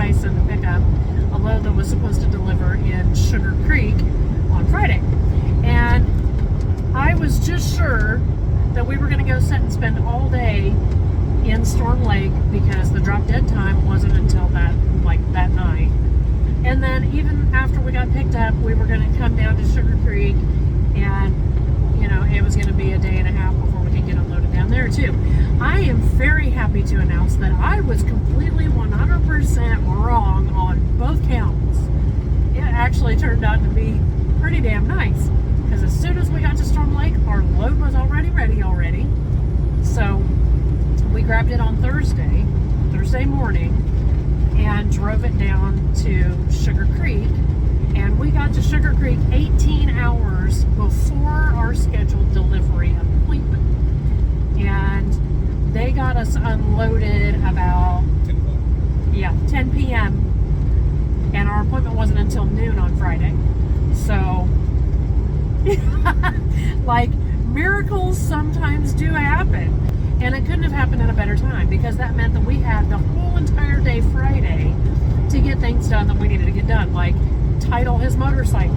Tyson to pick up a load that was supposed to deliver in Sugar Creek on Friday. And I was just sure that we were going to go sit and spend all day in Storm Lake because the drop dead time wasn't until that night. And then even after we got picked up, we were going to come down to Sugar Creek, and it was going to be a day and a half before we could get unloaded down there too. I am very happy to announce that I was completely 100% wrong on both counts. It actually turned out to be pretty damn nice, because as soon as we got to Storm Lake, our load was already ready already. So we grabbed it on Thursday morning, and drove it down to Sugar Creek. And we got to Sugar Creek 18 hours before our scheduled delivery appointment. And they got us unloaded about 10 p.m. And our appointment wasn't until noon on Friday. So, miracles sometimes do happen. And it couldn't have happened at a better time, because that meant that we had the whole entire day Friday to get things done that we needed to get done, like title his motorcycle.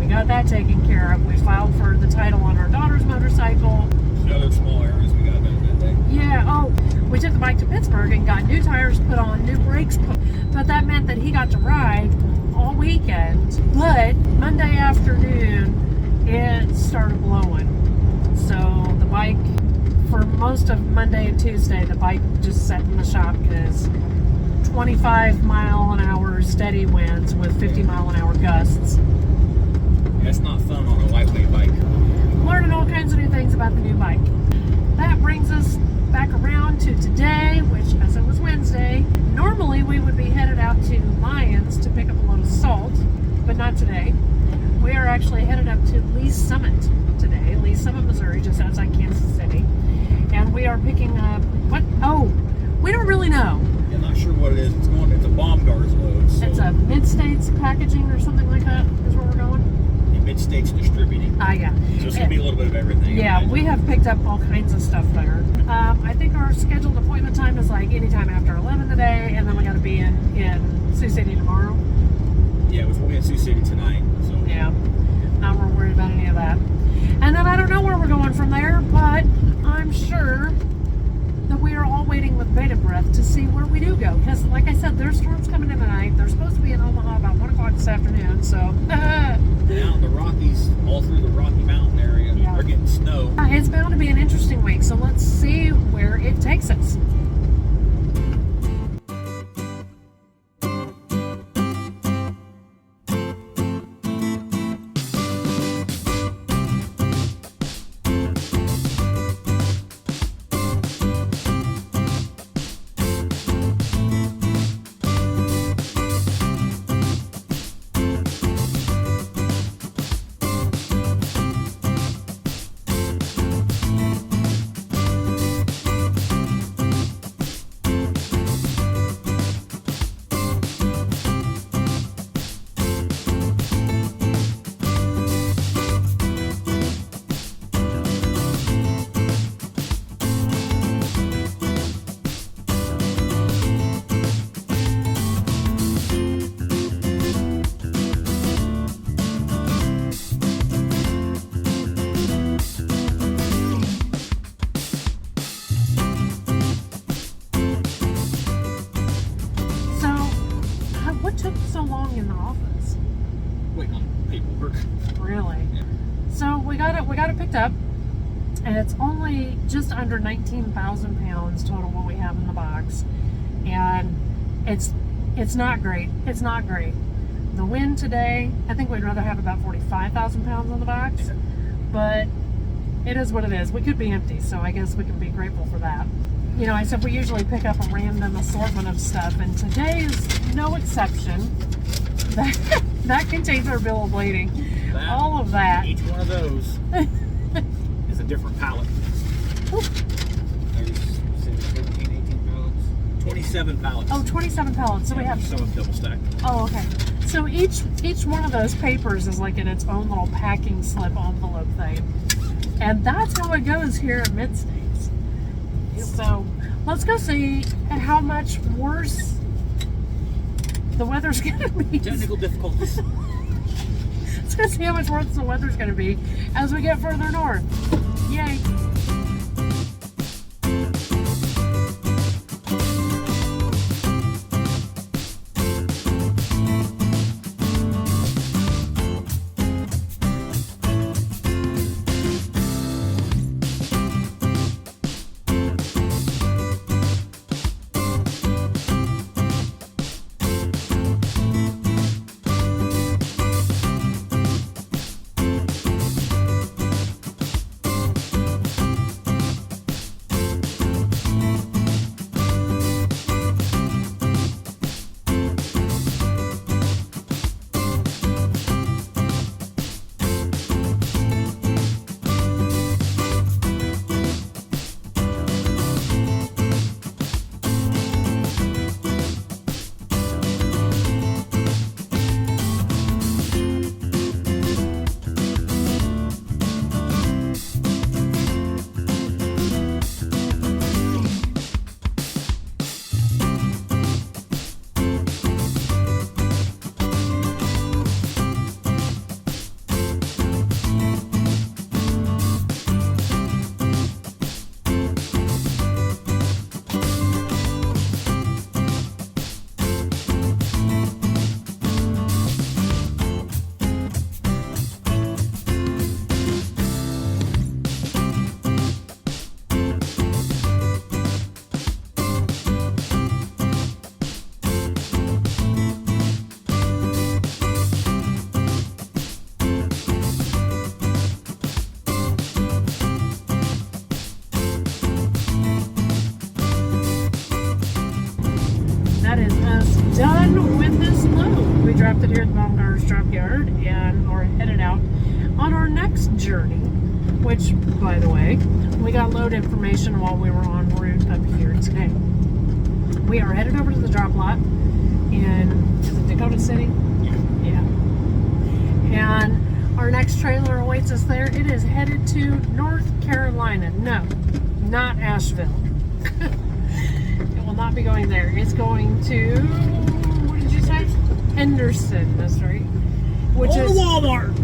We got that taken care of. We filed for the title on our daughter's motorcycle. Other small errands we got done that day. Yeah, we took the bike to Pittsburgh and got new tires put on, new brakes put on. But that meant that he got to ride all weekend. But Monday afternoon, it started blowing. So the bike, for most of Monday and Tuesday, the bike just sat in the shop because 25-mile-an-hour steady winds with 50-mile-an-hour gusts. That's not fun on a lightweight bike. Learning all kinds of new things about the new bike. That brings us back around to today, which, as it was Wednesday, normally we would be headed out to Lyons to pick up a load of salt, but not today. We are actually headed up to Lee's Summit today, Lee's Summit, Missouri, just outside Kansas City. And we are picking up, we don't really know. I'm not sure what it is. It's a bomb guards load. So It's a Midstates packaging or something like that is where we're going. Midstates distributing. Yeah. So it's going to be a little bit of everything. Yeah, we have picked up all kinds of stuff there. I think our scheduled appointment time is anytime after 11 today, and then we got to be in Sioux City tomorrow. Yeah, we'll be in Sioux City tonight. So Yeah, not we're worried about any of that. And then I don't know where we're going from there, but I'm sure that we are all waiting with bated breath to see where we do go. Because, like I said, there's storms coming in tonight. They're supposed to be in Omaha about 1 o'clock this afternoon, so... Now the Rockies, all through the Rocky Mountain area, are getting snow. It's bound to be an interesting week, so let's see where it takes us. So long in the office. Waiting on paperwork. Really? Yeah. So we got it picked up, and it's only just under 19,000 pounds total what we have in the box, and it's not great. It's not great. The wind today, I think we'd rather have about 45,000 pounds on the box, but it is what it is. We could be empty, so I guess we can be grateful for that. I said we usually pick up a random assortment of stuff, and today is no exception. That contains our bill of lading. All of that. Each one of those is a different pallet. There's 17, 18 pallets. 27 pallets. Oh, 27 pallets. So we have some double stacked. Oh, okay. So each one of those papers is in its own little packing slip envelope thing. And that's how it goes here at Midstates. So let's go see how much worse the weather's gonna be. Technical difficulties. Let's go see how much worse the weather's gonna be as we get further north. Yay! That is us done with this load. We dropped it here at the Mom Cars Drop Yard and are headed out on our next journey, which, by the way, we got load information while we were en route up here today. We are headed over to the drop lot in, is it Dakota City? Yeah. And our next trailer awaits us there. It is headed to North Carolina. No, not Asheville. It will not be going there. It's going to, what did you say? Henderson, that's right. Which is Walmart.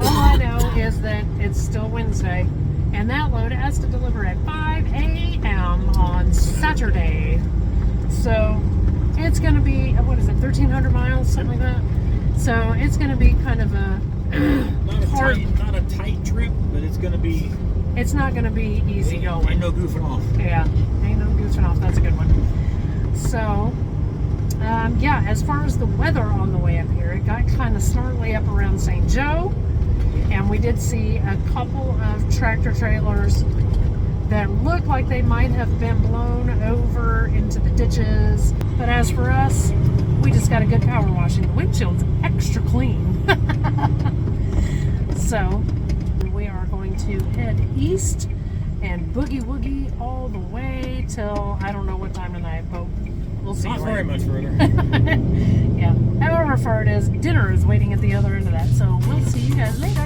All I know is that it's still Wednesday, and that load has to deliver at 5 a.m. on Saturday. So it's going to be, what is it, 1,300 miles, something like that? So it's going to be kind of a not a tight trip, but it's going to be. It's not going to be easy going. Ain't no goofing off. Yeah, ain't no goofing off. That's a good one. So, yeah, as far as the weather on the way up here, it got kind of snarly up around St. Joe. And we did see a couple of tractor trailers that looked like they might have been blown over into the ditches. But as for us, we just got a good power washing. The windshield's extra clean. So, we are going to head east and boogie woogie all the way till I don't know what time tonight, but we'll see. Not very much further. Yeah. However far it is, dinner is waiting at the other end of that. So we'll see you guys later.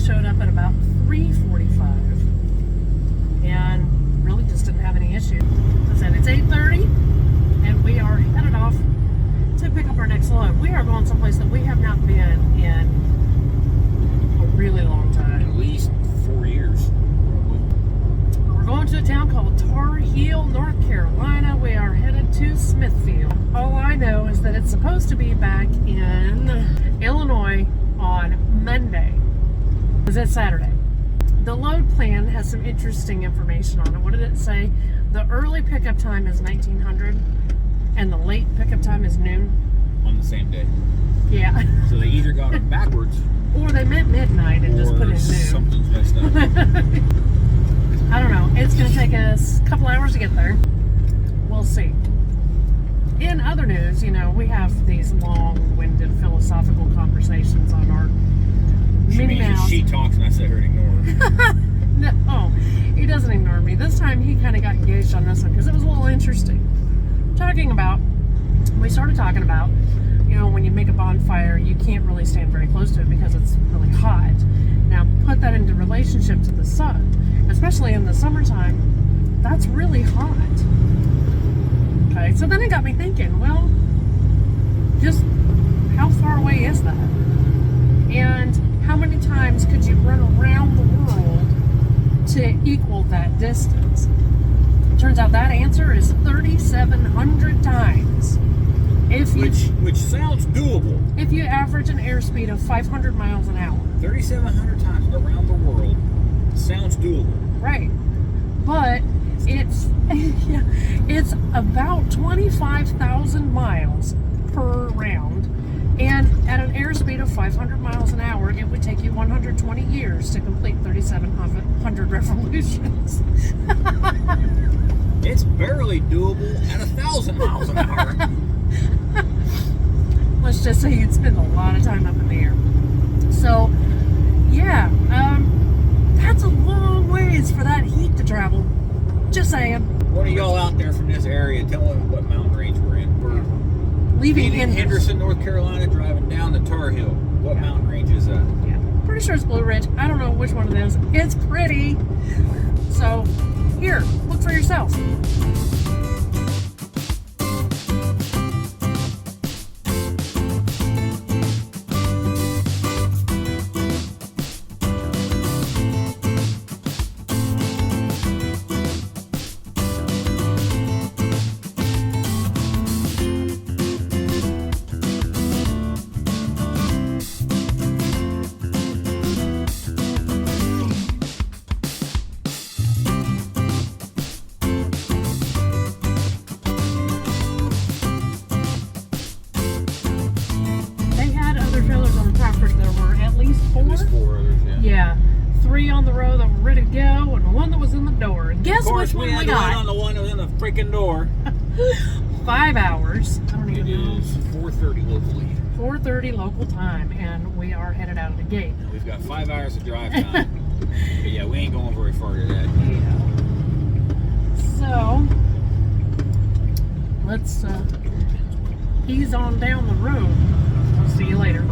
showed up at about 3:45 and really just didn't have any issues. I said it's 8:30 and we are headed off to pick up our next load. We are going someplace that we have not been in a really long time. At least 4 years. We're going to a town called Tar Heel, North Carolina. We are headed to Smithfield. All I know is that it's supposed to be back in Illinois on Monday. Because it's Saturday. The load plan has some interesting information on it. What did it say? The early pickup time is 1900 and the late pickup time is noon. On the same day. Yeah. So they either got it backwards, or they meant midnight and just put in noon. Something's messed up. I don't know. It's going to take us a couple hours to get there. We'll see. In other news, you know, we have these long-winded philosophical conversations on our Minnie Mouse. She talks and I sit here and ignore her. No, he doesn't ignore me. This time he kind of got engaged on this one because it was a little interesting. We started talking about, you know, when you make a bonfire, you can't really stand very close to it because it's really hot. Now, put that into relationship to the sun, especially in the summertime, that's really hot. Okay, so then it got me thinking, well, just how far away is that? And how many times could you run around the world to equal that distance? Turns out that answer is 3,700 times. Which sounds doable. If you average an airspeed of 500 miles an hour. 3,700 times around the world sounds doable. Right. But it's about 25,000 miles per round. And at an airspeed of 500 miles an hour, it would take you 120 years to complete 3,700 revolutions. It's barely doable at 1,000 miles an hour. Let's just say you'd spend a lot of time up in the air. So, yeah, that's a long ways for that heat to travel. Just saying. What are y'all out there from this area? Tell me what mountain range we're in. We're leaving Henderson, North Carolina, driving down to Tar Heel. What mountain range is that? Yeah, pretty sure it's Blue Ridge. I don't know which one it is. It's pretty. So, here, look for yourself. Yeah, 3 on the road that were ready to go, and 1 that was in the door. And guess which one we got? On the one that was in the freaking door. 5 hours. I don't even know. It is 4:30 locally. 4:30 local time, and we are headed out of the gate. We've got 5 hours of drive time. But yeah, we ain't going very far to that. Yeah. So let's ease on down the road. I'll see you later.